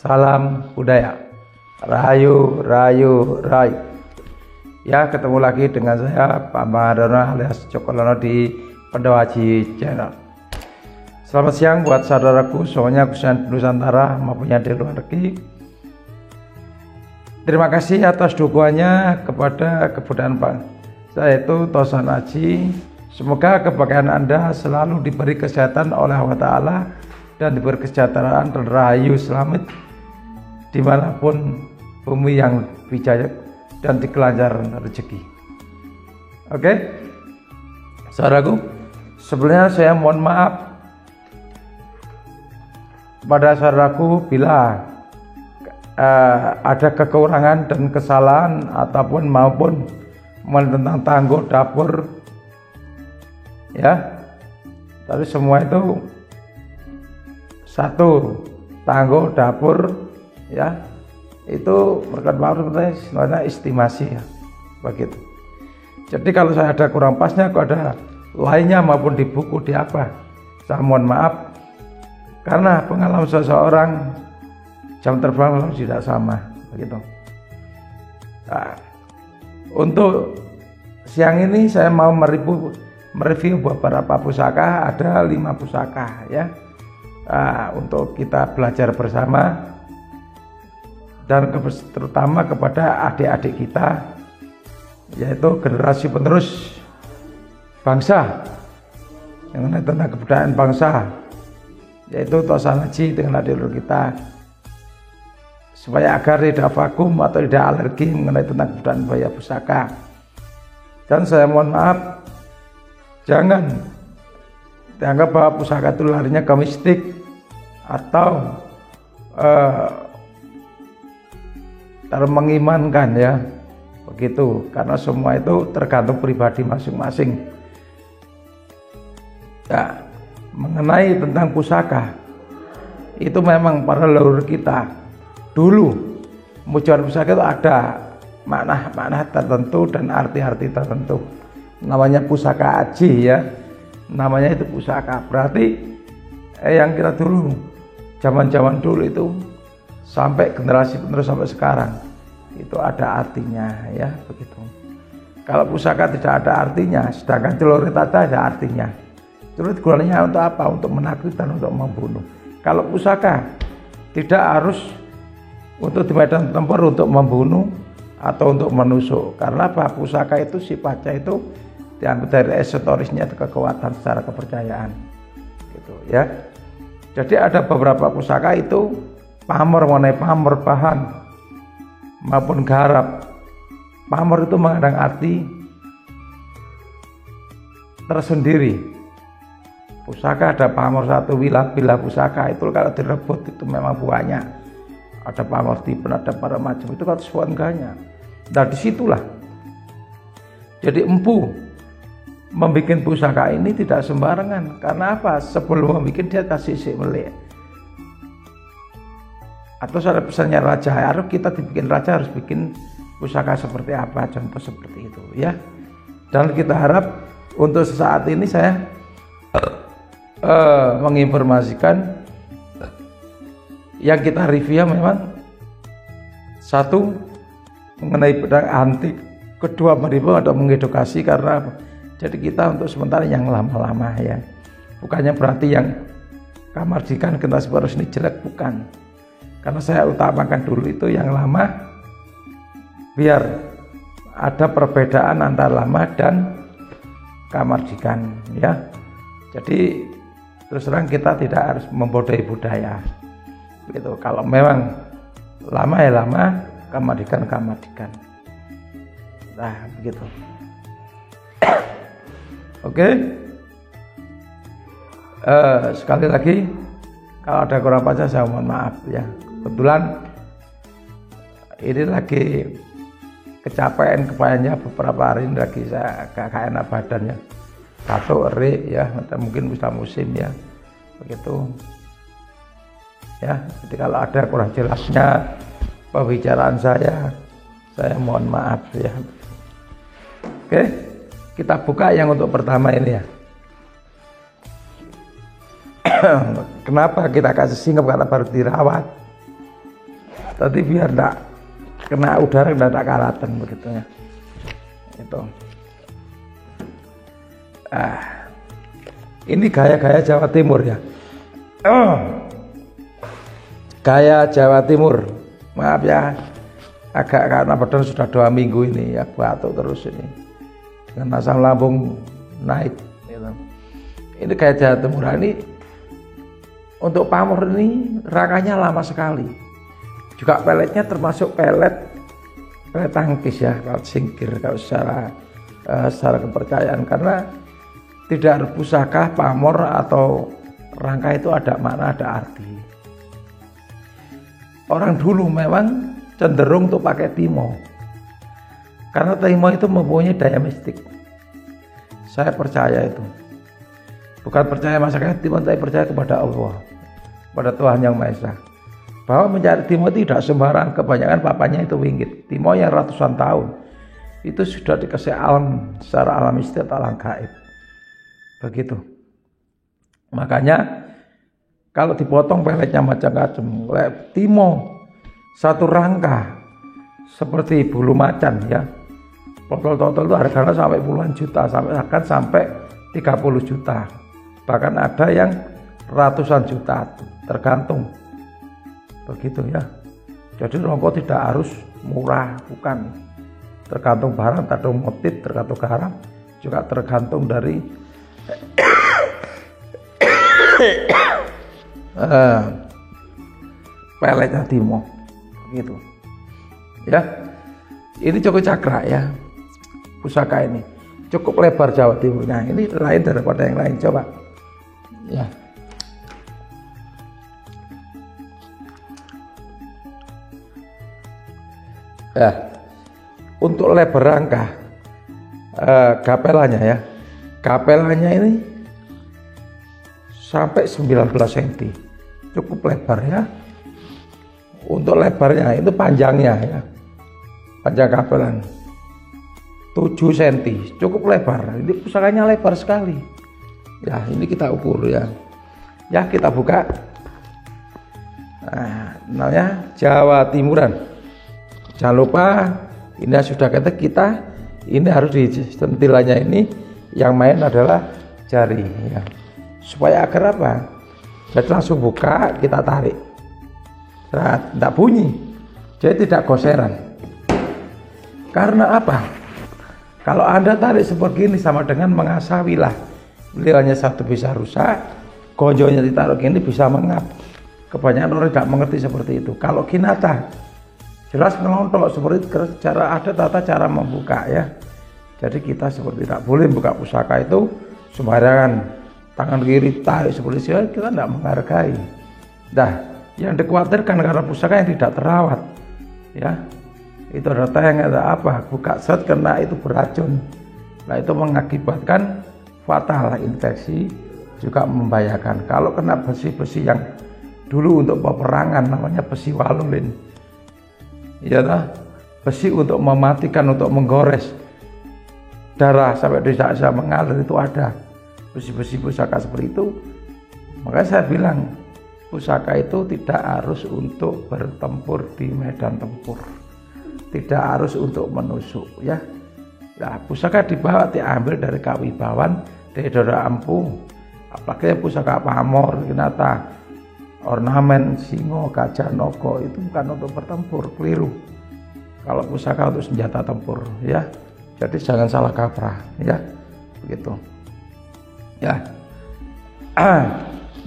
Salam budaya. Rahayu, rayu, rayu. Ya, ketemu lagi dengan saya Pak Mahadono alias Cokolono di Pendawaji Channel. Selamat siang buat saudaraku semuanya khususnya di Nusantara maupun yang di luar negeri. Terima kasih atas dukungannya kepada kebudayaan bangsa yaitu Tosan Aji. Semoga kebahagiaan Anda selalu diberi kesehatan oleh Allah Ta'ala dan diberi kesejahteraan dan rahayu selamat dimanapun bumi yang bijak dan dikelancaran rezeki. Oke, saudaraku, sebelumnya saya mohon maaf pada saudaraku bila ada kekurangan dan kesalahan ataupun maupun tentang tangguh dapur ya, tapi semua itu satu tangguh dapur ya, itu berkat maaf sebenarnya estimasi ya begitu. Jadi kalau saya ada kurang pasnya, kalau ada lainnya maupun di buku di apa, saya mohon maaf karena pengalaman seseorang jam terbang tidak sama begitu. Nah, untuk siang ini saya mau mereview beberapa pusaka, ada 5 pusaka ya. Untuk kita belajar bersama dan terutama kepada adik-adik kita yaitu generasi penerus bangsa yang tentang kebudayaan bangsa yaitu Tosan Aji dengan adik-adik kita, supaya agar tidak vakum atau tidak alergi mengenai tentang kebudayaan budaya pusaka. Dan saya mohon maaf, jangan dianggap bahwa pusaka itu larinya ke mistik atau mengimankan ya begitu, karena semua itu tergantung pribadi masing-masing ya. Mengenai tentang pusaka itu memang para leluhur kita dulu membuat pusaka itu ada makna-makna tertentu dan arti-arti tertentu, namanya pusaka aji ya, namanya itu pusaka. Berarti yang kita dulu zaman-zaman dulu itu sampai generasi penerus sampai sekarang itu ada artinya ya begitu. Kalau pusaka tidak ada artinya, sedangkan celurit ada artinya. Celurit gunanya untuk apa? Untuk menakuti dan untuk membunuh. Kalau pusaka tidak harus untuk di medan tempur untuk membunuh atau untuk menusuk. Karena apa? Pusaka itu sifatnya itu diambil dari esoterisnya, kekuatan secara kepercayaan gitu ya. Jadi ada beberapa pusaka itu pamor mengenai pamor bahan maupun garap. Pamor itu mengandung arti tersendiri. Pusaka ada pamor satu bila pusaka itu kalau direbut itu memang buahnya. Ada pamor tipe, ada para macam itu kan semuanya. Nah disitulah. Jadi empu membuat pusaka ini tidak sembarangan. Karena apa? Sebelum membuat dia kasih melek. Atau ada pesannya raja, harus kita dibikin raja harus bikin pusaka seperti apa, contoh seperti itu ya. Dan kita harap untuk saat ini saya menginformasikan yang kita review memang satu mengenai pedang antik, kedua ada mengedukasi karena jadi kita untuk sementara yang lama-lama ya, bukannya berarti yang kamardikan generasi penerus ini jelek, bukan. Karena saya utamakan dulu itu yang lama biar ada perbedaan antara lama dan kamardikan ya. Jadi terus terang kita tidak harus membodohi budaya gitu. Kalau memang lama ya lama, kamardikan. Nah begitu. Oke. Sekali lagi kalau ada kurang pas saya mohon maaf ya. Kebetulan ini lagi kecapean kebayangnya beberapa hari ini lagi saya agak enak badannya, batuk, eri ya, mungkin bisa musim ya begitu ya. Jadi kalau ada kurang jelasnya pembicaraan saya mohon maaf ya. Oke, kita buka yang untuk pertama ini ya. Kenapa kita kasih singkep? Karena baru dirawat tadi biar enggak kena udara dan enggak karatan begitu ya. Itu. Ini gaya-gaya Jawa Timur ya. Gaya Jawa Timur. Maaf ya, agak karena badan sudah 2 minggu ini ya, batuk terus ini. Dengan asam lambung naik. Gitu. Ini gaya Jawa Timur. Ini untuk pamor ini rangkanya lama sekali. Juga peletnya termasuk pelet tangkis ya, kalau singkir kalau secara kepercayaan, karena tidak ada pusaka, pamor atau rangka itu ada makna, ada arti. Orang dulu memang cenderung untuk pakai timo, karena timo itu mempunyai daya mistik. Saya percaya itu, bukan percaya masyarakat timo, tapi percaya kepada Allah, pada Tuhan Yang Maha Esa, bahwa mencari timo tidak sembarang. Kebanyakan papanya itu winggit, timo yang ratusan tahun itu sudah dikasih alam secara alami, setiap alam gaib. Begitu. Makanya kalau dipotong peletnya macam-macam, timo satu rangka seperti bulu macan ya, totol-totol itu harganya sampai puluhan juta, sampai 30 juta, bahkan ada yang ratusan juta, tergantung. Begitu ya. Jadi rongko tidak harus murah, bukan, tergantung barang, tergantung motif, tergantung garam, juga tergantung dari peletnya timo, gitu ya. Ini Joko Cakra ya, pusaka ini cukup lebar Jawa Timur. Nah, ini lain daripada yang lain, coba ya. Untuk lebar rangka gapelanya ya, gapelanya ini sampai 19 cm, cukup lebar ya. Untuk lebarnya itu panjangnya ya, panjang gapelan 7 cm, cukup lebar. Ini pusakanya lebar sekali ya. Ini kita ukur ya, ya kita buka. Nah, namanya Jawa Timuran. Jangan lupa ini sudah kita ini harus disentilannya, ini yang main adalah jari ya, supaya agar apa, jadi langsung buka, kita tarik, tidak bunyi, jadi tidak goseran. Karena apa, kalau Anda tarik seperti ini sama dengan mengasah wilah, wilahnya satu bisa rusak, gonjonya ditaruh gini bisa mengap. Kebanyakan orang tidak mengerti seperti itu. Kalau kinata jelas ngelontok seperti itu, ada tata cara membuka ya. Jadi kita seperti tidak boleh buka pusaka itu sembarangan, tangan kiri tarik seperti itu, kita tidak menghargai. Nah, yang dikhawatirkan karena pusaka yang tidak terawat ya, itu ada yang ada apa, buka set karena itu beracun. Nah, itu mengakibatkan fatal, infeksi, juga membahayakan. Kalau kena besi-besi yang dulu untuk peperangan namanya besi walulin ya, besi untuk mematikan, untuk menggores darah sampai tidak bisa mengalir, itu ada besi-besi pusaka seperti itu. Makanya saya bilang pusaka itu tidak harus untuk bertempur di medan tempur, tidak harus untuk menusuk ya. Nah, pusaka dibawa diambil dari kawibawan, dari dora ampuh, apalagi pusaka pamor, kinata, ornamen, singo, gajah, nogo, itu bukan untuk bertempur, keliru. Kalau pusaka untuk senjata tempur ya, jadi jangan salah kaprah ya, begitu ya.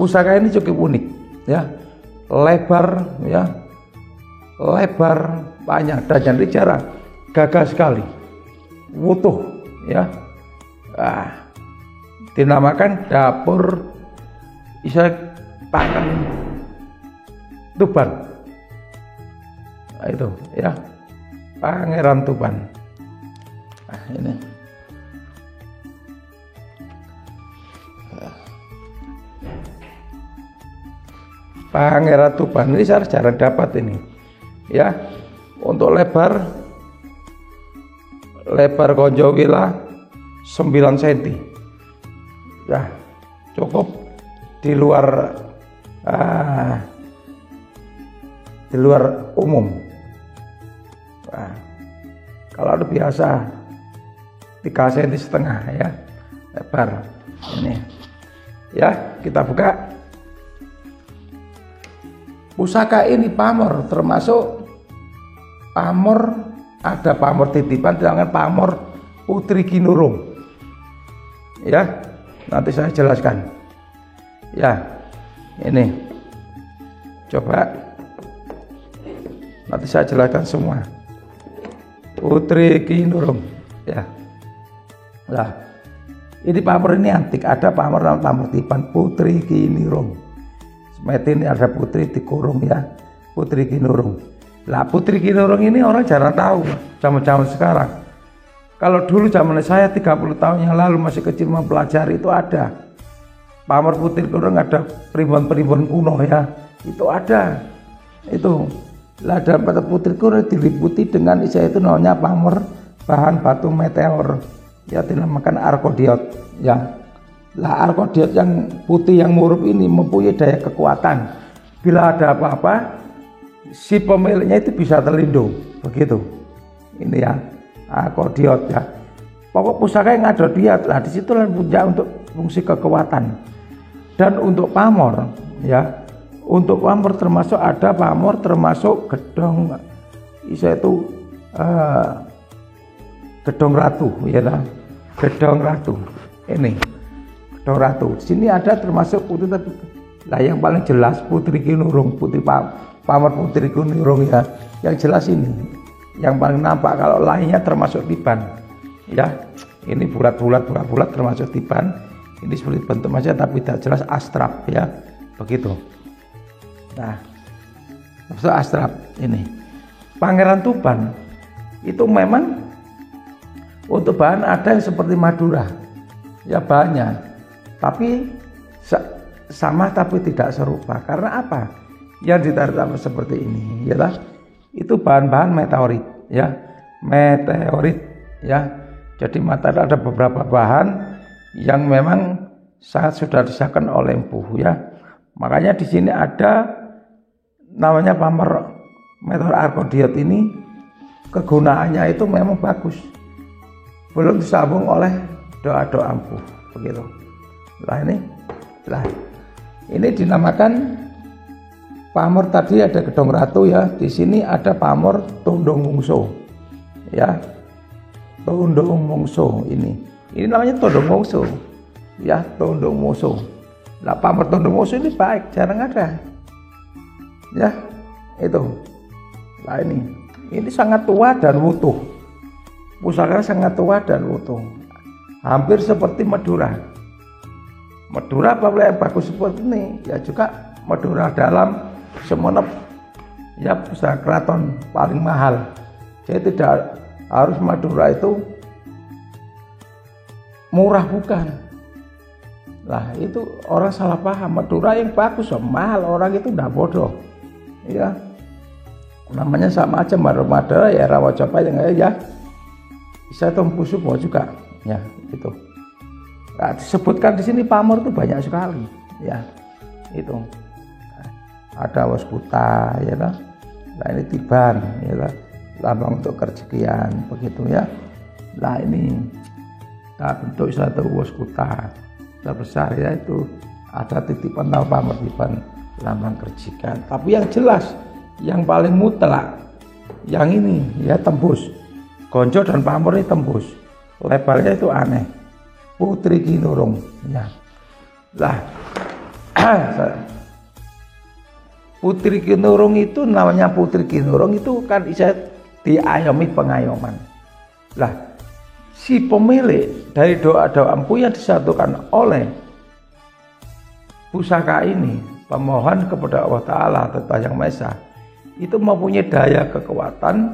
Pusaka ini cukup unik ya, lebar ya, lebar banyak, dan jadi jarang, gagah sekali, utuh ya. Dinamakan dapur Isa Pakan Tuban. Nah, itu ya, Pangeran Tuban. Nah, ini Pangeran Tuban ini saya jarang dapat ini ya. Untuk lebar konjo wila 9 cm ya, cukup di luar di luar umum. Nah, kalau biasa 3,5 cm ya lebar ini ya. Kita buka. Pusaka ini pamor, termasuk pamor, ada pamor titipan, jangan pamor Putri Kinurung ya, nanti saya jelaskan ya. Ini coba nanti saya jelaskan semua. Putri Kinurung ya. Nah, ini pamor ini antik, ada pamor namanya pamor titipan Putri Kinurung. Seperti ini ada Putri dikurung ya, Putri Kinurung. Lah Putri Kinurung ini orang jarang tahu zaman-zaman sekarang. Kalau dulu zaman saya 30 tahun yang lalu masih kecil mempelajari itu ada pamor Putri Kinurung, ada primbon-primbon kuno ya, itu ada. Itu lah dalam Putri Kinurung diliputi dengan istilah itu namanya pamor bahan batu meteor ya, dinamakan arkodiot ya. Lah arkodiot yang putih yang murub ini mempunyai daya kekuatan. Bila ada apa-apa, si pemiliknya itu bisa terlindung. Begitu. Ini ya, arkodiot ya. Pokok pusaka yang ada dia, lah disitulah punya untuk fungsi kekuatan. Dan untuk pamor ya, untuk pamor termasuk ada pamor termasuk gedong, itu gedong ratu ya, gedong ratu ini. Gedong ratu. Di sini ada termasuk putri. Lah yang paling jelas Putri Kinurung, putri pamor Putri Kinurung ya. Yang jelas ini. Yang paling nampak, kalau lainnya termasuk tiban. Ya. Ini bulat-bulat termasuk tiban. Ini seperti bentuk saja tapi tidak jelas astrap ya. Begitu. Nah, maksud astrap ini. Pangeran Tuban itu memang untuk bahan ada yang seperti Madura. Ya banyak. Tapi sama tapi tidak serupa. Karena apa? Yang ditarik seperti ini, ya, itu bahan-bahan meteorit, ya, meteorit, ya. Jadi materi ada beberapa bahan yang memang sangat sudah disahkan oleh empuh, ya. Makanya di sini ada namanya pamor meteor arkodiot ini, kegunaannya itu memang bagus. Belum disambung oleh doa-doa empuh, begitu. Ini dinamakan pamor tadi ada gedong ratu ya. Di sini ada pamor tondong mungso ya, tondong mungso ini namanya tondong mungso ya, tondong mungso. Nah pamor tondong mungso ini baik, jarang ada ya itu. Nah ini sangat tua dan utuh, pusaka sangat tua dan utuh, hampir seperti Madura. Madura apabila yang bagus seperti ini ya, juga Madura dalam Semenep ya, pusaka keraton paling mahal. Jadi tidak harus Madura itu murah, bukan. Lah itu orang salah paham, Madura yang bagus mahal, orang itu tidak bodoh ya. Namanya sama aja Madura ya, Rawajapahit yang ya bisa tempusu juga ya itu. Nah, disebutkan di sini pamor itu banyak sekali ya, itu ada waskuta ya, nah ini tiban ya, lambang untuk kerejekian begitu ya. Nah ini bentuk satu waskuta besar ya, itu ada titipan atau pamor tiban lambang kerejekian. Tapi yang jelas yang paling mutlak yang ini ya, tembus. Gonjo dan pamor ini tembus, lebarnya itu aneh. Putri Kinurung ya. Lah Putri Kinurung itu namanya Putri Kinurung itu kan bisa diayomi pengayoman. Lah si pemilik dari doa-doa empu yang disatukan oleh pusaka ini, pemohon kepada Allah Ta'ala atau Yang Maha Esa, itu mempunyai daya kekuatan,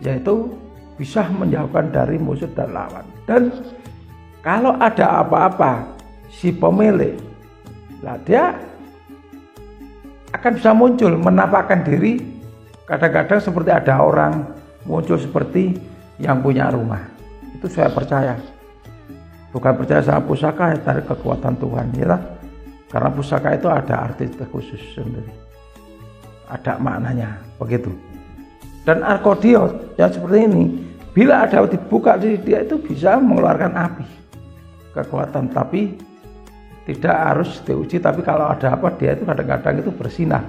yaitu bisa menjauhkan dari musuh dan lawan. Dan kalau ada apa-apa si pemilik, lah dia akan bisa muncul menampakkan diri. Kadang-kadang seperti ada orang muncul seperti yang punya rumah. Itu saya percaya. Bukan percaya sama pusaka, dari kekuatan Tuhan ya. Karena pusaka itu ada arti khusus sendiri. ada maknanya begitu. Dan arkodio yang seperti ini, bila ada dibuka di dia itu bisa mengeluarkan api, kekuatan, tapi tidak harus diuji. Tapi kalau ada apa dia itu kadang-kadang itu bersinar.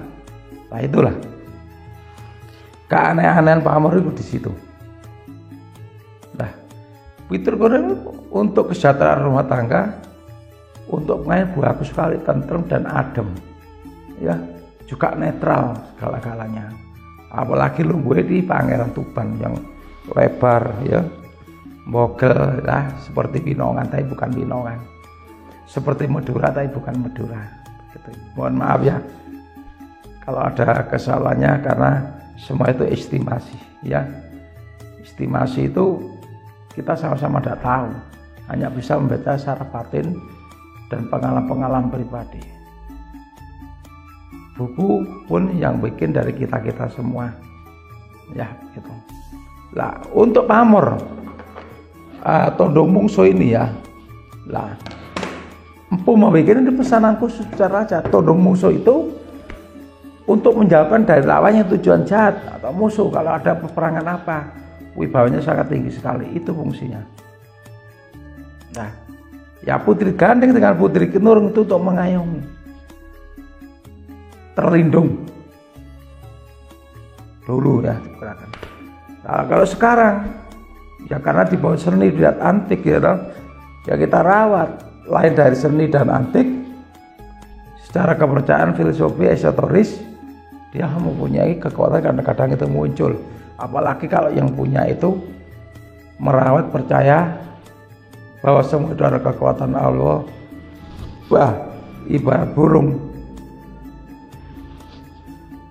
Nah itulah keanehan pamor itu di situ. Nah, fitur goreng untuk kesejahteraan rumah tangga, untuk main bagus sekali, tentrem dan adem, ya, juga netral segala-galanya. Apalagi lungguh di Pangeran Tuban yang lebar, ya, mogel, ya, seperti Pinongan tapi bukan Pinongan, seperti Madura tapi bukan Madura. Gitu. Mohon maaf ya kalau ada kesalahannya, karena semua itu estimasi, ya. Estimasi itu kita sama-sama tidak tahu, hanya bisa membaca secara batin dan pengalaman-pengalaman pribadi. Buku pun yang bikin dari kita-kita semua, ya gitu. Lah untuk pamor tondong mungso ini ya, lah empu mau bikin ini pesanan khusus secara aja. Tondong mungso itu untuk menjauhkan dari lawannya tujuan jahat atau musuh. Kalau ada peperangan apa, wibawanya sangat tinggi sekali, itu fungsinya. Nah, ya putri gandeng dengan putri kinurung itu untuk mengayomi, terlindung dulu ya digunakan. Nah, kalau sekarang ya karena di bawah seni dan antik ya kita rawat. Lain dari seni dan antik, secara kepercayaan filosofi esoteris dia mempunyai kekuatan, kadang-kadang itu muncul. Apalagi kalau yang punya itu merawat, percaya bahwa semua itu ada kekuatan Allah. Wah, ibarat burung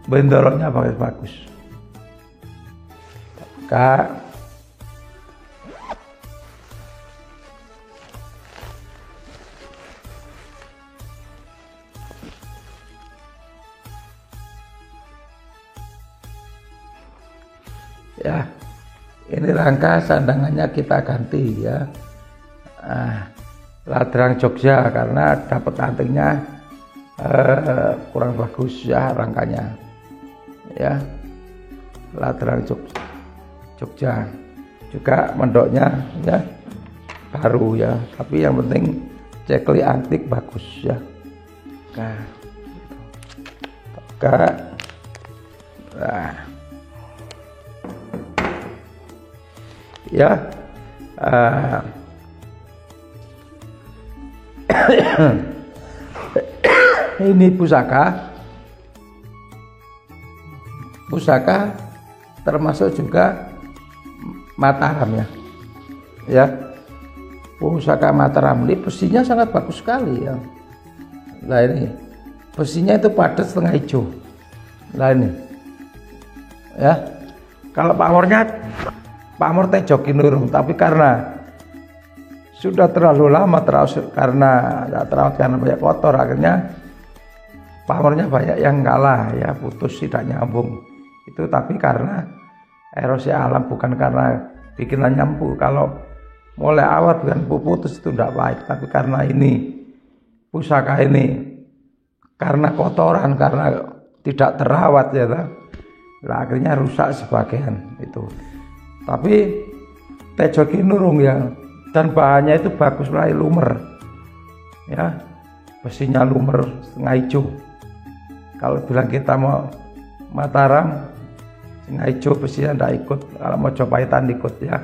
bendoroknya bagus. Kak, ya, ini rangka sandangannya kita ganti ya. Ladrang Jogja karena dapat antingnya kurang bagus ya rangkanya. Ya, ladrang Jogja juga mendoknya ya baru ya, tapi yang penting cekli antik bagus ya. Nah, nah. Ya, ini pusaka termasuk juga Mataram ya, pusaka Mataram ini besinya sangat bagus sekali ya. Nah ini besinya itu padat setengah hijau. Nah ini ya, kalau pamor Tejo Kinurung, tapi karena sudah terlalu lama karena banyak kotor, akhirnya pamornya banyak yang kalah ya, putus, tidak nyambung itu. Tapi karena erosi alam, bukan karena bikinan nyambung. Kalau mulai awal bukan putus itu tidak baik, tapi karena ini pusaka ini karena kotoran, karena tidak terawat ya, lah akhirnya rusak sebagian itu. Tapi Tejo Kinurung ya, dan bahannya itu bagus lah, lumer ya, besinya lumer setengah hijau. Kalau bilang kita mau Mataram setengah hijau, besinya tidak ikut. Kalau mau Jopahitan ikut ya,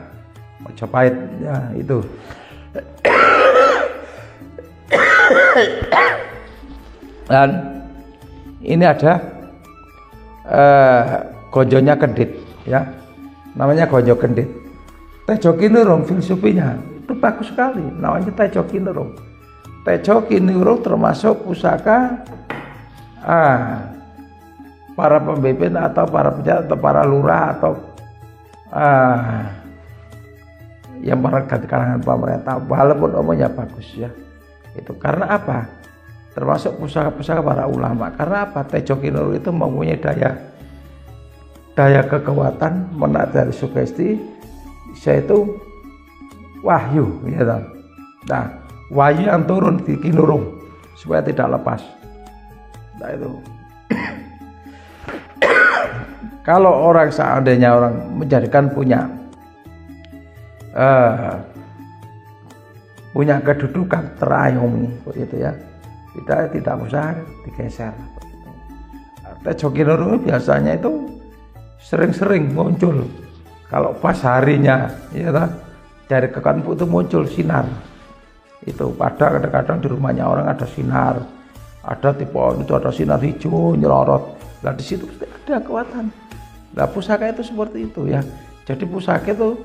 mau Jopahit ya itu. Dan ini ada gonjonya kendit ya, namanya gonjo kendit. Tejo Kinurung filosofinya itu bagus sekali, namanya Tejo Kinurung. Tejo Kinurung termasuk pusaka para pemimpin atau para pejabat atau para lurah atau yang berada di kalangan pemerintah, walaupun umumnya bagus ya. Itu karena apa? Termasuk pusaka-pusaka para ulama. Karena apa? Tejo Kinurung itu mempunyai daya kekuatan, menarik dari sugesti, yaitu wahyu ya. Nah, wahyu yang turun di Kinurung supaya tidak lepas. Nah itu Kalau orang seandainya orang menjadikan punya kedudukan terayomi begitu ya, tidak usah digeser. Tejoginoro biasanya itu sering-sering muncul kalau pas harinya ya dari kekanpu itu muncul sinar. Itu pada kadang-kadang di rumahnya orang ada sinar, ada di pohon itu ada sinar hijau nyelorot. Nah di situ ada kekuatan. Nah pusaka itu seperti itu ya. Jadi pusaka itu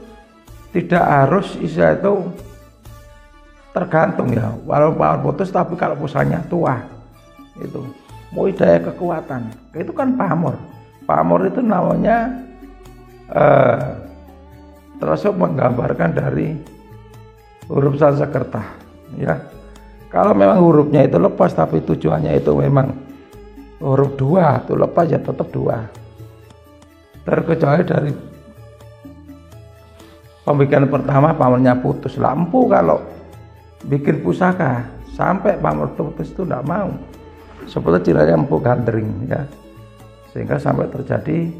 tidak harus istilah itu tergantung ya. Walaupun power putus tapi kalau pusakanya tua itu mau daya kekuatan. Itu kan pamor. Pamor itu namanya termasuk menggambarkan dari huruf Sanskerta ya. Kalau memang hurufnya itu lepas tapi tujuannya itu memang huruf 2 itu lepas ya tetap 2. Terkecuali dari pembikinan pertama pamornya putus. Lampu kalau bikin pusaka sampai pamor putus itu tidak mau. Seperti ciranya empu gandring ya. Sehingga sampai terjadi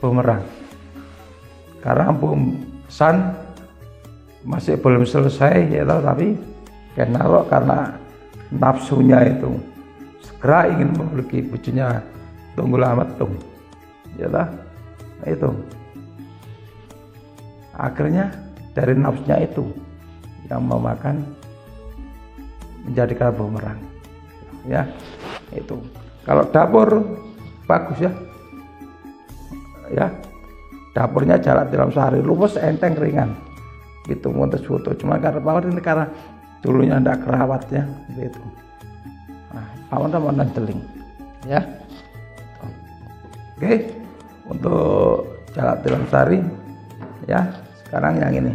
bumerang. Karena empu san masih belum selesai ya tapi karena nafsunya itu segera ingin memiliki bujunya Tunggul Ametung. Ya nah, itu akhirnya dari nafsunya itu yang memakan menjadikan bumerang ya. Itu kalau dapur bagus ya dapurnya jalan dalam sehari luwes enteng ringan gitu montes foto. Cuma karena pawon ini karena dulunya ndak kerawat ya gitu. Nah pawon sama teling ya. Oke, untuk jalan dalam sehari ya. Sekarang yang ini.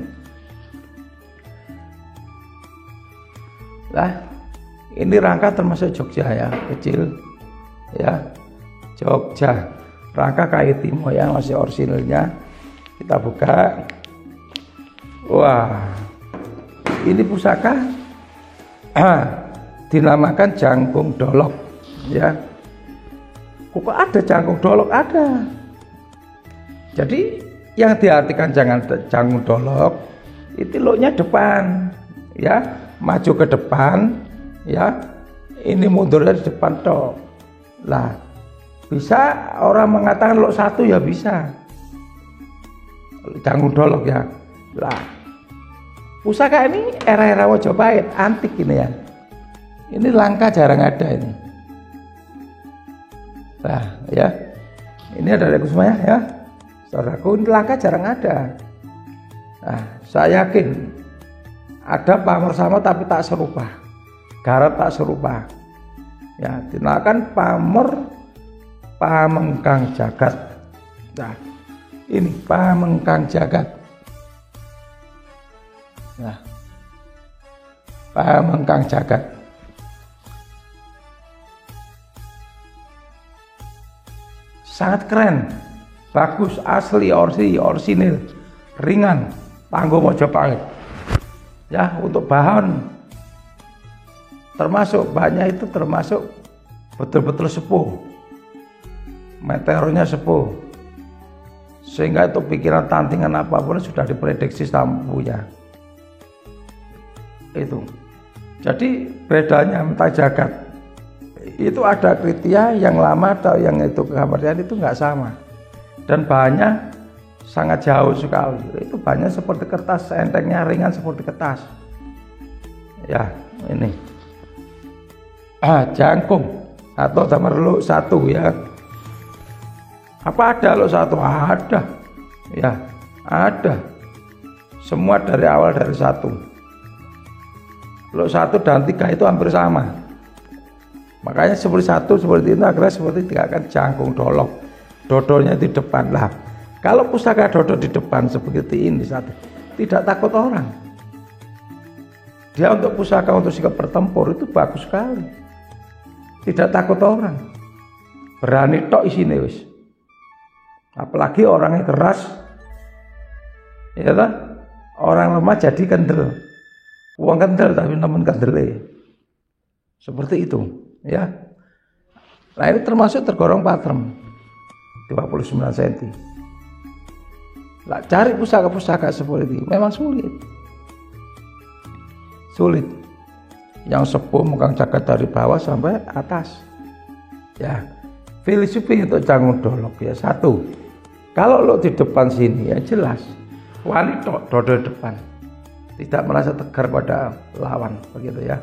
Lah, ini rangka termasuk Jogja ya, kecil ya. Jogja. Rangka kayu timo yang masih orisinilnya. Kita buka. Wah. Ini pusaka dinamakan Jangkung Dolok ya. Kok ada jangkung dolok? Ada. Jadi yang diartikan jangkung dolok itu loknya depan ya, maju ke depan ya, ini mundur dari depan toh. Lah bisa orang mengatakan lok 1 ya bisa jangkung dolok ya. Lah pusaka ini era-era Majapahit antik ini ya, ini langka jarang ada ini. Nah ya, ini ada dari semuanya ya, saudaraku, ini langka jarang ada. Nah saya yakin ada pamor sama tapi tak serupa, garap tak serupa ya, dinamakan pamor Pamengkang Jagat. Nah ini Pamengkang Jagat. Nah Pamengkang Jagat sangat keren, bagus, asli, orsinil, ringan, tangguh Majapahit ya. Untuk bahan termasuk bahannya itu termasuk betul-betul sepuh, meteornya sepuh, sehingga itu pikiran tantingan apapun sudah diprediksi lampunya itu. Jadi bedanya Mentah Jagat itu ada kriteria yang lama atau yang itu kegambaran itu nggak sama, dan bahannya sangat jauh sekali. Itu bahannya seperti kertas, entengnya ringan seperti kertas ya. Ini jangkung atau tamerluk 1 ya. Apa ada luk 1? Ada ya, ada semua dari awal dari 1. Luk 1 dan 3 itu hampir sama. Makanya seperti 1 seperti itu, akhirnya seperti 3 kan jangkung dolok, dodolnya di depan. Lah kalau pusaka dodol di depan seperti ini satu, tidak takut orang. Dia untuk pusaka untuk sikap bertempur itu bagus sekali, tidak takut orang, berani tok isine wis. Apalagi orangnya keras ya kan, orang lemah jadi kendel, uang kendel tapi nemen kendele seperti itu ya. Nah ini termasuk tergolong patrem 29 cm. Lah cari pusaka-pusaka seperti ini memang sulit. Yang sepuh megang jagat dari bawah sampai atas. Ya, filosofi untuk Cangun Dolok ya satu. Kalau lo di depan sini ya jelas wani dodo depan. Tidak merasa tegar pada lawan begitu ya.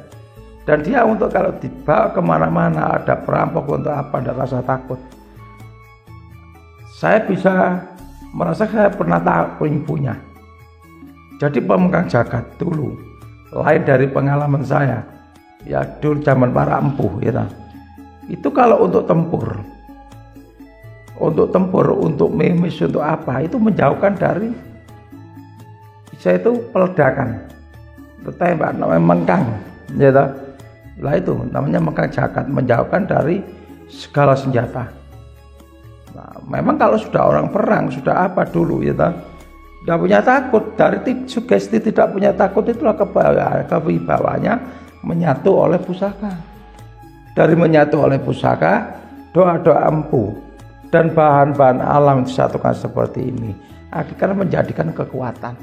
Dan dia untuk kalau dibawa kemana-mana ada perampok untuk apa, tidak rasa takut. Saya bisa merasa saya pernah punya. Jadi pemegang jagat dulu, lain dari pengalaman saya, ya dulu zaman para empuh, ya. Itu kalau untuk tempur, untuk memis, untuk apa, itu menjauhkan dari, saya itu peledakan, tembak namanya mengkang, ya. Lah itu namanya mengkang jagat, menjauhkan dari segala senjata. Nah, memang kalau sudah orang perang, sudah apa dulu ya, tidak punya takut, dari sugesti tidak punya takut itulah kewibawanya menyatu oleh pusaka. Dari menyatu oleh pusaka, doa-doa empuh dan bahan-bahan alam disatukan seperti ini akhirnya menjadikan kekuatan.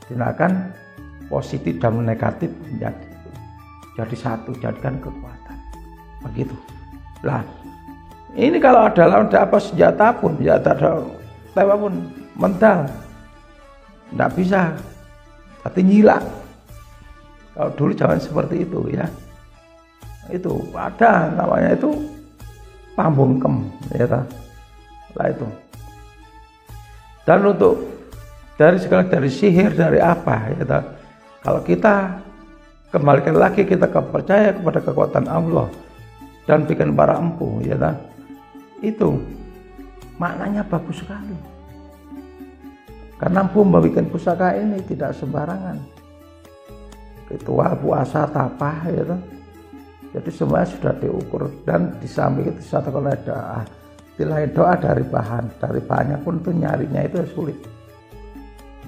Tindakan positif dan negatif jadi satu, jadikan kekuatan. Begitu. Lah, ini kalau ada lawan apa senjata pun, senjata tewa pun mental, tidak bisa, tapi nyilak. Kalau dulu zaman seperti itu ya, itu ada namanya itu pambungkem, ya lah itu. Dan untuk dari sihir dari apa, ya kalau kita kembalikan lagi kita percaya kepada kekuatan Allah dan bikin para empuh, ya itu maknanya bagus sekali. Karena empuh membuat pusaka ini tidak sembarangan. Ritual puasa tapa, ya jadi semuanya sudah diukur dan di samping itu disatukan oleh doa. Selain doa dari bahannya pun itu nyarinya itu sulit.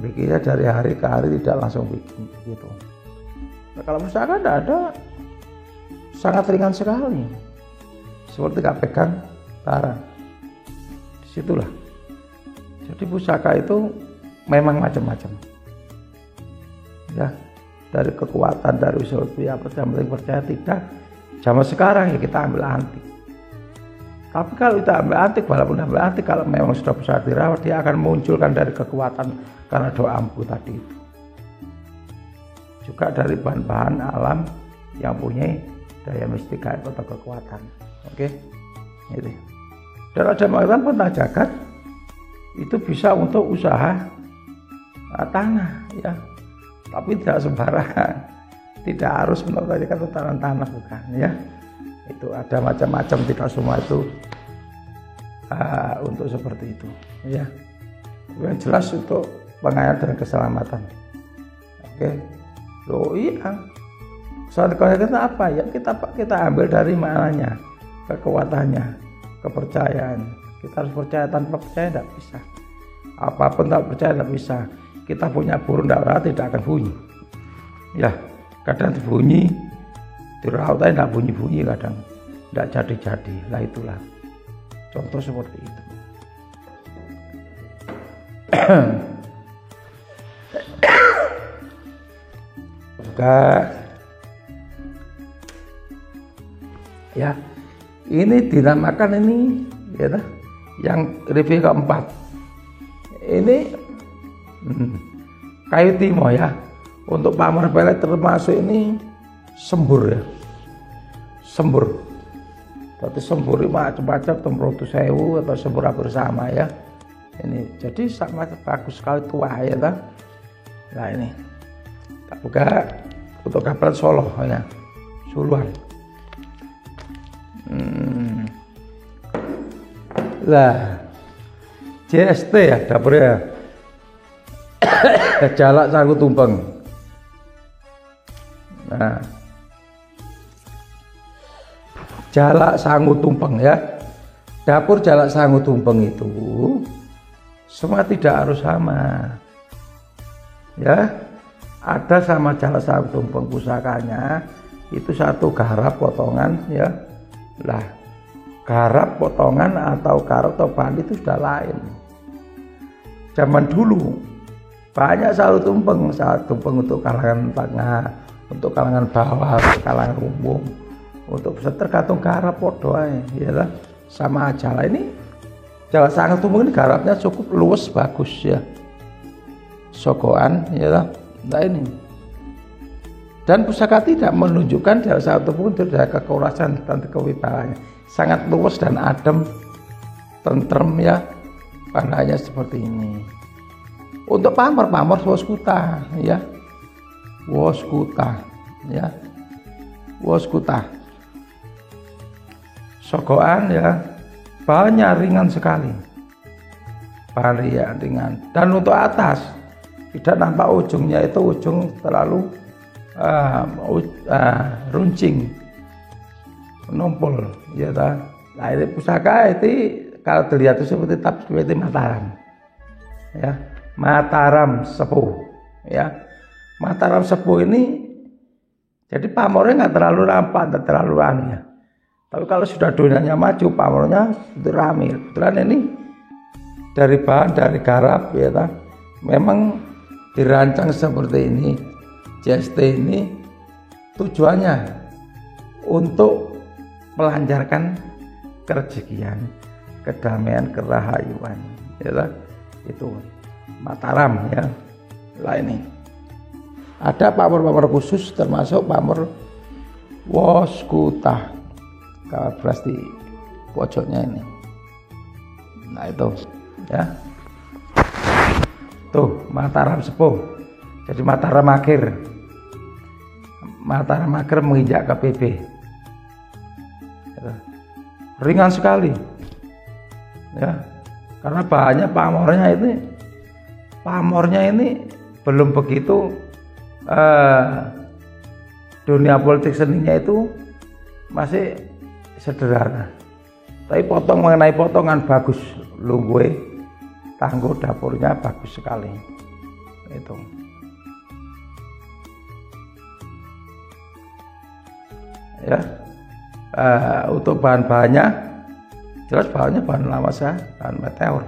Bikinnya dari hari ke hari tidak langsung bikin begitu. Nah, kalau pusaka tidak ada, sangat ringan sekali. Seperti gak pegang barang. Disitulah. Jadi pusaka itu memang macam-macam. Ya, dari kekuatan, dari usul percaya tidak. Zaman sekarang ya kita ambil antik. Tapi kalau kita ambil antik, walaupun ambil antik, kalau memang sudah bisa dirawat, dia akan munculkan dari kekuatan karena doa empuh tadi itu. Juga dari bahan-bahan alam yang punya daya mistika atau kekuatan. Oke, gitu. Dan ada mengatakan pentah jagat itu bisa untuk usaha tanah, ya. Tapi tidak sembarangan, tidak harus menotalikan tanah bukan, ya. Itu ada macam-macam, tidak semua itu untuk seperti itu, ya. Yang jelas untuk pengayaan dan keselamatan. Oke, loh iya. Soal konsekuensi apa ya? Kita ambil dari maknanya, kekuatannya, kepercayaan. Kita harus percaya, tanpa percaya tidak bisa. Apapun tak percaya tidak bisa. Kita punya burung tidak akan bunyi. Ya, kadang bunyi, diraut aja tidak bunyi-bunyi kadang, tidak jadi-jadi. Lah itulah contoh seperti itu. Juga ya, ini dinamakan ini ya, yang review keempat ini kayu timo ya. Untuk pamer pelet termasuk ini sembur ya, sembur. Tapi sembur macam-macam, temrotu sewu atau sembur bersama ya. Ini jadi sangat bagus sekali, tua ya kan. Nah ini tak buka untuk kapal Solo ya, Suluan. Lah JST ya dapurnya. Jalak Sanggu Tumpeng. Nah, Jalak Sanggu Tumpeng ya. Dapur Jalak Sanggu Tumpeng itu semua tidak harus sama. Ya, ada sama Jalak Sanggu Tumpeng pusakanya itu satu garap potongan ya. Lah, garap potongan atau garap atau bahan itu sudah lain. Zaman dulu banyak saut tumpeng untuk kalangan tengah, untuk kalangan bawah, untuk kalangan umum, untuk tergantung garap podo ae, ya sama aja lah. Ini Jawa Sangat Tumpeng ini garapnya cukup luas bagus ya, sogoan ya. Nah ini, dan pusaka tidak menunjukkan Jawa Sangat Tumpeng itu ada kekerasan dan kewibawaannya, sangat luas dan adem, tentrem ya, pandanya seperti ini. Untuk pamor Woskuta ya, Woskuta ya, Woskuta sogoan ya, bahannya ringan sekali, bahan ya, ringan. Dan untuk atas tidak nampak ujungnya, itu ujung terlalu runcing, menumpul ya. Nah ini pusaka itu kalau dilihat itu seperti Mataram ya, Mataram Sepuh ya. Mataram Sepuh ini jadi pamornya nggak terlalu nampak, nggak terlalu anu ya. Tapi kalau sudah dunianya maju, pamornya itu rame. Kebetulan ini dari bahan, dari garap ya, memang dirancang seperti ini. JST ini tujuannya untuk melancarkan kerezekian, kedamaian, kerahayuan ya, itu Mataram ya. Lah ini ada pamor-pamor khusus, termasuk pamor Woskuta, kalau beras di pojoknya ini. Nah itu ya, tuh Mataram Sepuh. Jadi Mataram Akhir, Mataram Akhir menginjak ke PB, ringan sekali ya, karena bahannya pamornya ini belum begitu. Dunia politik seninya itu masih sederhana, tapi mengenai potongan bagus, lungguhe tangguh dapurnya bagus sekali itu ya. Untuk bahan-bahannya jelas bahannya bahan lama sah, bahan meteor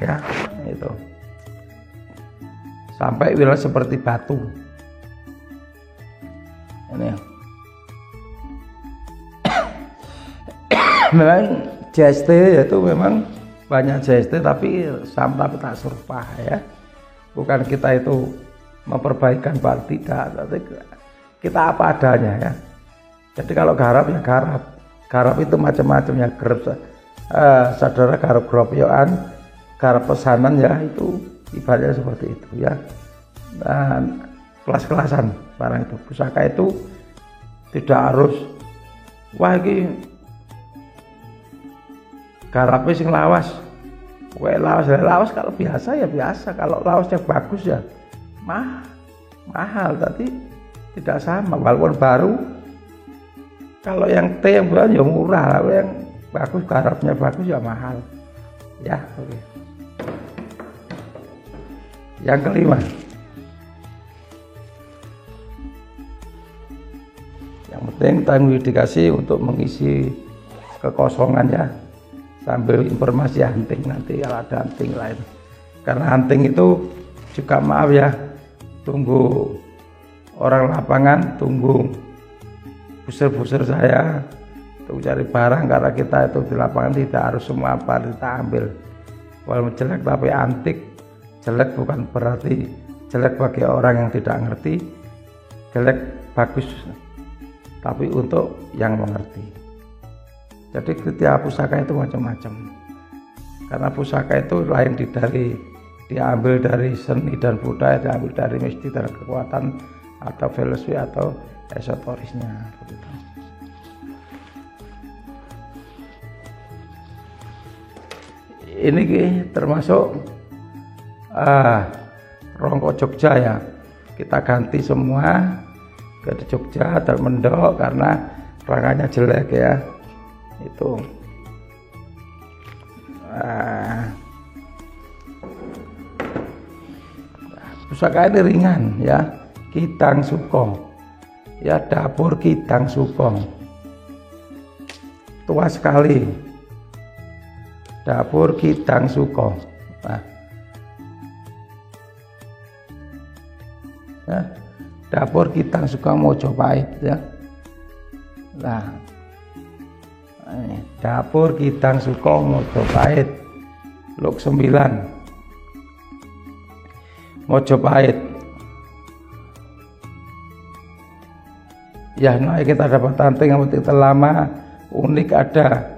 ya, itu sampai wilayah seperti batu ini. Memang JST itu memang banyak JST, tapi sama tapi tak serupa ya. Bukan kita itu memperbaikan bahan, tidak, tapi kita apa adanya ya. Jadi kalau garap ya garap itu macam-macam ya, saudara garap gropyoan, garap pesanan ya, itu ibaratnya seperti itu ya. Dan kelas-kelasan barang itu, pusaka itu tidak harus wah ini garapnya sing lawas, lawas kalau biasa ya biasa, kalau lawasnya bagus ya mahal, tapi tidak sama walaupun baru. Kalau yang T yang bulan ya murah, kalau yang bagus garapnya bagus ya mahal ya. Oke. Yang kelima, yang penting tangguh dikasih untuk mengisi kekosongan ya, sambil informasi hunting nanti kalau ada hunting lain. Karena hunting itu juga maaf ya, tunggu orang lapangan, tunggu buser-buser saya untuk cari barang, karena kita itu di lapangan tidak harus semua apa kita ambil. Walaupun jelek tapi antik, jelek bukan berarti jelek bagi orang yang tidak ngerti, jelek bagus tapi untuk yang mengerti. Jadi kriteria pusaka itu macam-macam, karena pusaka itu lain diambil dari seni dan budaya, diambil dari mistik dan kekuatan atau filosofi atau esoterisnya begitu. Ini termasuk rongko Jogja ya, kita ganti semua ke Jogja dan Mendok karena rangkanya jelek ya itu. Pusaka ini ringan ya, Kidang Suko ya, dapur Kidang Suko tua sekali. Dapur Kidang Suko. Nah, ya, Dapur Kidang Suko Mojopahit ya. Nah, ini Dapur Kidang Suko Mojopahit, Luk 9 Mojopahit. Ya, nah kita dapat tanting yang lama, unik, ada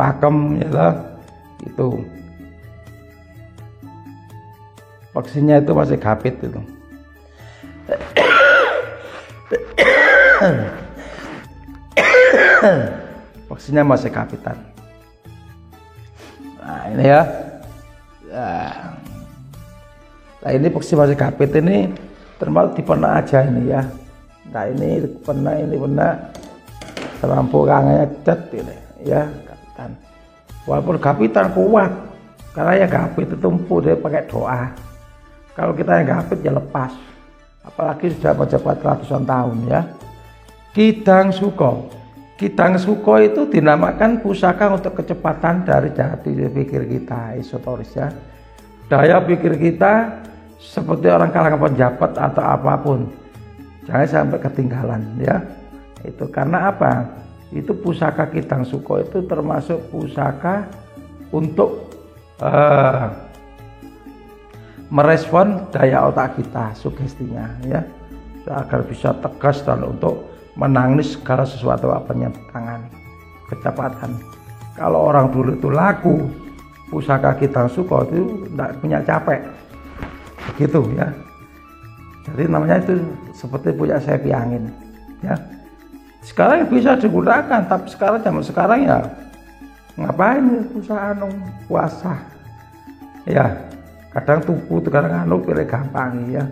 pakem ya, itu vaksinnya itu masih gapit itu. Vaksinnya masih kapitan. Nah ini ya, nah ini vaksin masih kapit ini termasuk di pena aja ini ya. Nah ini pena terlampau kangennya cet ini ya kapitan. Walaupun kapitan kuat, karena ya kapit itu tumpu dia pakai doa. Kalau kita yang kapit ya lepas, apalagi sudah pejabat ratusan tahun ya. Kidang Suko. Kidang Suko itu dinamakan pusaka untuk kecepatan dari jati pikir kita, esoteris ya. Daya pikir kita seperti orang kalangan pejabat atau apapun, jangan sampai ketinggalan ya. Itu karena apa? Itu pusaka Kidang Suko itu termasuk pusaka untuk merespon daya otak kita, sugestinya ya, agar bisa tegas dan untuk menangani segala sesuatu apa yang ditangani, kecepatan. Kalau orang dulu itu laku pusaka Kidang Suko itu tidak punya capek, begitu ya. Jadi namanya itu seperti punya sepi angin ya. Sekarang bisa digunakan, tapi sekarang zaman sekarang ya ngapain usaha puasa ya, kadang tuku kadang pilih gampang ya,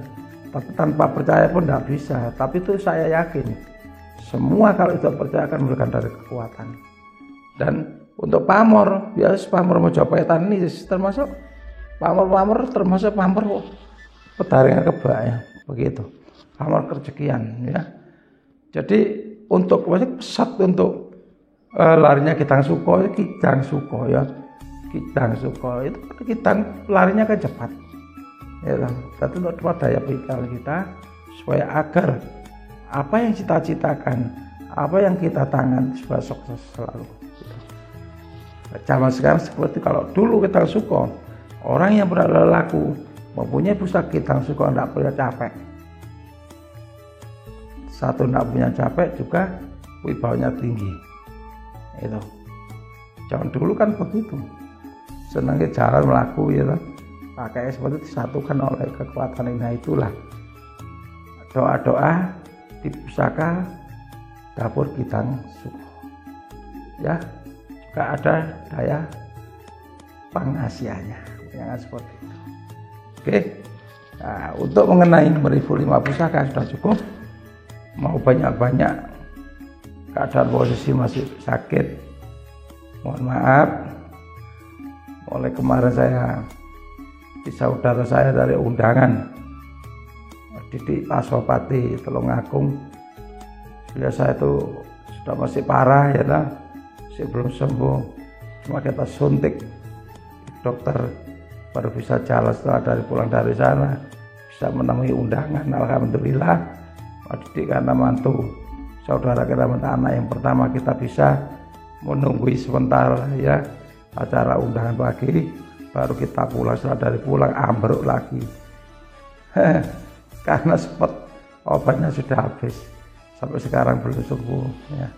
tapi tanpa percaya pun tidak bisa. Tapi itu saya yakin semua kalau itu percaya akan memberikan dari kekuatan. Dan untuk pamor, biasa pamor Mojopahitan ini termasuk pamor termasuk pamor pedaringan kebak ya, begitu, pamor kerjekian ya. Jadi untuk pesat untuk larinya Kidang Suko, Kidang Suko ya, Kidang Suko itu Kidang larinya kan cepat ya, tapi untuk daya pikir kita supaya agar apa yang cita-citakan, apa yang kita tangan supaya sukses selalu. Zaman sekarang seperti kalau dulu Kidang Suko, orang yang berada laku mempunyai pusaka Kidang Suko tidak punya capek. Satu tidak punya capek, juga wibawanya tinggi. Itu. Zaman dulu kan begitu. Senangnya jalan melaku ya, pakai seperti disatukan oleh kekuatan ini. Nah itulah doa-doa di pusaka Dapur Kidang Suko. Ya, juga ada daya pengasihannya, yang seperti itu. Oke, nah, untuk mengenai 1005 pusaka sudah cukup. Mau banyak-banyak, keadaan posisi masih sakit, mohon maaf. Mulai kemarin saya di saudara saya dari undangan Didik Pasopati Tulungagung, beliau saya itu sudah masih parah ya, masih belum sembuh, cuma kita suntik dokter baru bisa jalan. Setelah pulang dari sana bisa menemui undangan, alhamdulillah. Didik karena mantu saudara kita, anak yang pertama, kita bisa menunggu sebentar ya acara undangan pagi, baru kita pulang. Setelah dari pulang ambruk lagi karena spot obatnya sudah habis, sampai sekarang belum sembuh ya.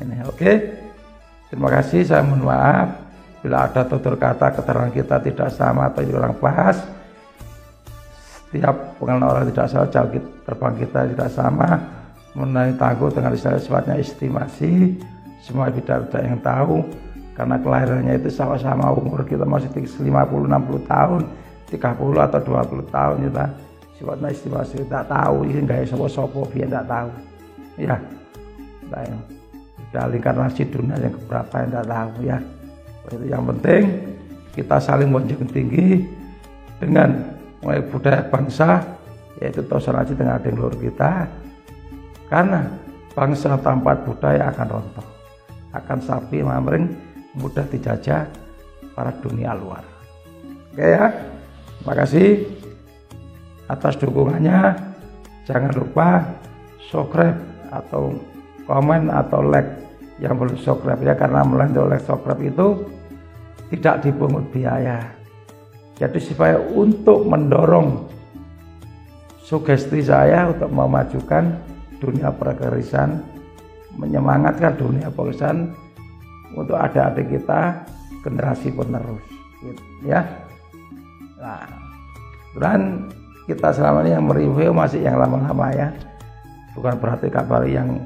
Ini oke. Terima kasih, saya mohon maaf bila ada tutur kata keterangan kita tidak sama atau kurang pas. Setiap pengenalan orang tidak sama, jauh terbang kita tidak sama, mengenai tangguh dengan istilah sifatnya estimasi. Semua tidak yang tahu, karena kelahirannya itu sama-sama umur kita masih 50-60 tahun, 30 atau 20 tahun kita sifatnya estimasi, tidak tahu ini nggak sopo-sopo biar tidak tahu ya. Dari inkarnasi dunia yang keberapa yang tidak tahu ya. Itu yang penting kita saling menjunjung tinggi dengan budaya bangsa, yaitu toleransi dengan adik luhur kita, karena bangsa tanpa budaya akan rontok. akan sapi mamring mudah dijajah para dunia luar. Oke ya, terima kasih atas dukungannya. Jangan lupa subscribe atau komen atau like yang belum subscribe ya, karena melalui like subscribe itu tidak dipungut biaya. Jadi supaya untuk mendorong sugesti saya untuk memajukan dunia perkerisan, menyemangatkan dunia perkerisan untuk adik-adik kita generasi penerus gitu, ya. Nah, dan kita selama ini yang mereview masih yang lama-lama ya, bukan berarti kabar yang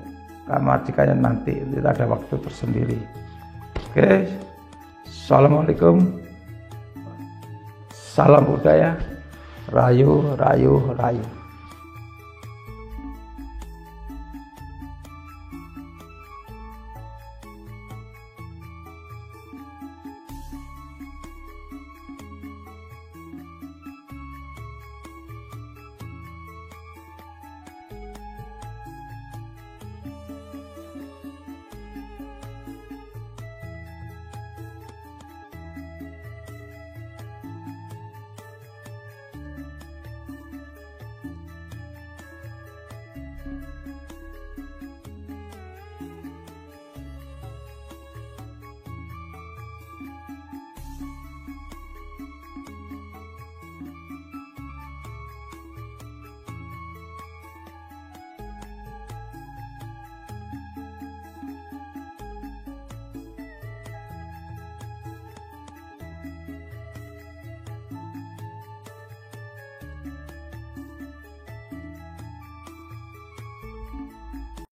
majikannya nanti, tidak ada waktu tersendiri. Oke, assalamualaikum, salam budaya, rayu rayu rayu.